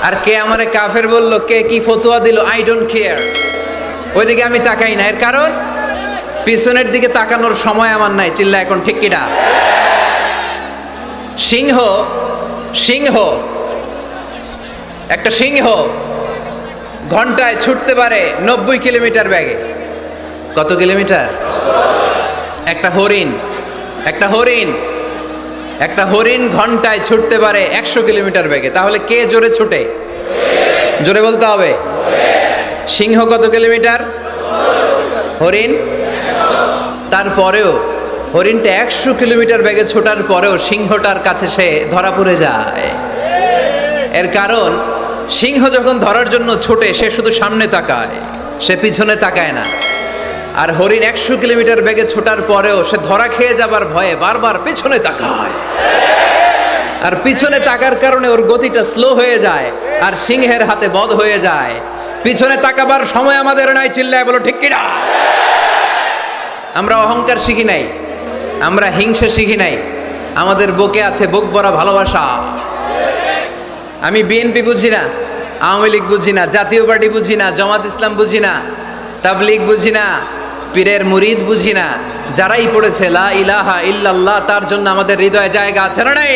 আর কে আমারে কাফের বললো, কে কি ফতোয়া দিল, আই ডোন্ট কেয়ার, ওইদিকে আমি তাকাই না। এর কারণ পিছনের দিকে তাকানোর সময় আমার নাই। চিল্লা এখন ঠিক কিনা? সিংহ সিংহ একটা সিংহ ঘন্টায় ছুটতে পারে 90 কিলোমিটার বেগে। কত কিলোমিটার? একটা হরিণ একটা হরিণ একটা হরিণ ঘন্টায় ছুটতে পারে 100 কিলোমিটার বেগে। তাহলে কে জোরে ছুটে? জোরে বলতে হবে। সিংহ কত কিলোমিটার? হরিণ। তারপরেও হরিণটা 100 কিলোমিটার বেগে ছোটার পরেও সিংহটার কাছে সে ধরা পড়ে যায়। এর কারণ সিংহ যখন ধরার জন্য ছোটে সে শুধু সামনে তাকায়, সে পিছনে তাকায় না। আর হরিণ 100 কিলোমিটার বেগে ছোটার পরেও সে ধরা খেয়ে যাবার ভয়ে বারবার পেছনে তাকায়। আর পিছনে তাকার কারণে ওর গতিটা স্লো হয়ে যায় আর সিংহের হাতে বধ হয়ে যায়। পিছনে তাকাবার সময় আমাদের নাই। চিল্লায় বলো ঠিক কিনা? আমরা অহংকার শিখি নাই, আমরা হিংসা শিখি নাই। আমাদের বুকে আছে বুক ভরা ভালোবাসা। আমি বিএনপি বুঝি না, আওয়ামী লীগ বুঝি না, জাতীয় পার্টি বুঝি না, জামাত ইসলাম বুঝি না, তাবলীগ বুঝি না, পীরের মুরিদ বুঝি না। যারাই পড়েছে লা ইলাহা ইল্লাল্লাহ তার জন্য আমাদের হৃদয়ে জায়গা আছে না নাই?